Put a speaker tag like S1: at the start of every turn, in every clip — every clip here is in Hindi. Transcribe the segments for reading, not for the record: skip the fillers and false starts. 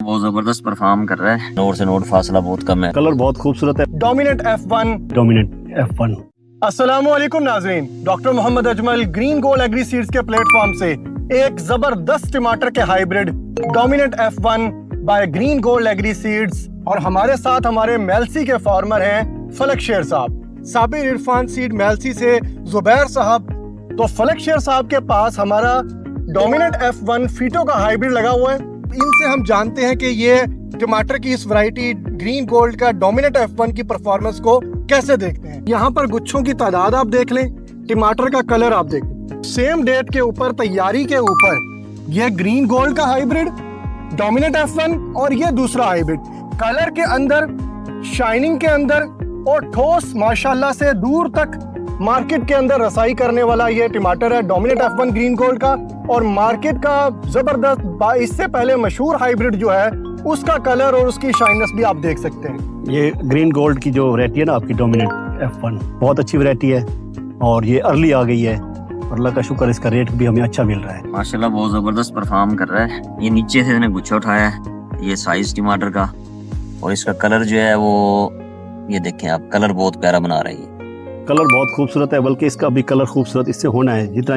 S1: बहुत जबरदस्त परफॉर्म कर रहा है। नोट से नोट फासला बहुत कम है।
S2: कलर बहुत खूबसूरत है।
S3: Dominant F1। अस्सलामुअलैकुम नाज़रीन, doctor Mohammad Ajmal green gold agri seeds के प्लेटफॉर्म से एक जबरदस्त टमाटर के hybrid dominant F1 by green gold agri seeds, और हमारे साथ हमारे मेलसी के फार्मर हैं फलक शेर साहब, साबिर इरफान सीड मेलसी से जुबैर साहब। तो फलक शेर साहब के पास हमारा डोमिनेंट F1 फीटो का हाइब्रिड लगा हुआ है। इनसे हम जानते हैं कि ये टमाटर की इस वैरायटी ग्रीन गोल्ड का डोमिनेंट F1 की परफॉर्मेंस को कैसे देखते हैं। यहाँ पर गुच्छों की तादाद आप देख लें, टमाटर का कलर आप देख लें, सेम डेट के ऊपर, तैयारी के ऊपर ये ग्रीन गोल्ड का हाइब्रिड डोमिनेंट F1 और ये दूसरा हाइब्रिड। कलर के अंदर, शाइनिंग के अंदर और ठोस माशाल्लाह से दूर तक मार्केट के अंदर रसाई करने वाला ये टमाटर है डोमिनेंट F1 ग्रीन गोल्ड का। और मार्केट का जबरदस्त, इससे पहले मशहूर हाइब्रिड जो है उसका कलर और उसकी शाइननेस भी आप देख सकते हैं।
S2: ये ग्रीन गोल्ड की जो वैरायटी है ना आपकी डोमिनेंट F1, बहुत अच्छी वैरायटी है और ये अर्ली आ गई है और अल्लाह का शुक्र इसका रेट भी हमें अच्छा मिल रहा है।
S1: माशाल्लाह बहुत जबरदस्त परफॉर्म कर रहा है। ये नीचे से इसने गुच्छा उठाया है, ये साइज टमाटर का, और इसका कलर जो है वो ये देखें आप, कलर बहुत प्यारा बना रही है।
S2: कलर बहुत खूबसूरत है, बल्कि इसका भी कलर खूबसूरत इससे होना है। जितना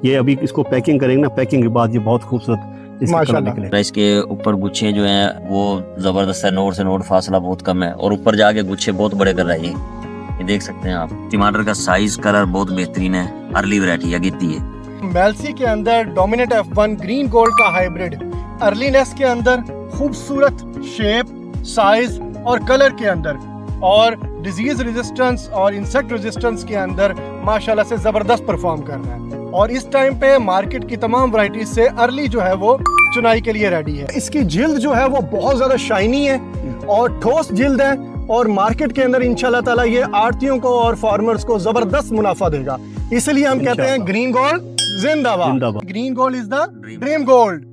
S2: ये अभी इसको पैकिंग करेंगे ना, पैकिंग के बाद ये बहुत खूबसूरत इसका कलर निकलेगा।
S1: इसके ऊपर गुच्छे जो हैं वो जबरदस्त है, नोट से नोट फासला बहुत कम है, और ऊपर जाके गुच्छे बहुत बड़े कर रही है। ये देख सकते हैं आप, टमाटर का साइज, कलर बहुत बेहतरीन है। अर्ली वैरायटी अगेती है।
S3: मेलसी के अंदर डोमिनेंट F1 ग्रीन गोल्ड का हाइब्रिड अर्लीनेस के अंदर, खूबसूरत शेप, साइज और कलर के अंदर, और डिजीज रेजिस्टेंस और इंसेक्ट रेजिस्टेंस के अंदर माशाल्लाह से जबरदस्त परफॉर्म कर रहा है। और इस टाइम पे मार्केट की तमाम वैरायटीज से अर्ली जो है वो चुनाई के लिए रेडी है। इसकी जिल्द जो है वो बहुत ज्यादा शाइनी है और ठोस जिल्द है, और मार्केट के अंदर इंशाल्लाह ताला ये आड़तियों को और फार्मर्स को जबरदस्त मुनाफा देगा। इसलिए हम कहते हैं ग्रीन गोल्ड जिंदाबाद। Green gold is the dream gold.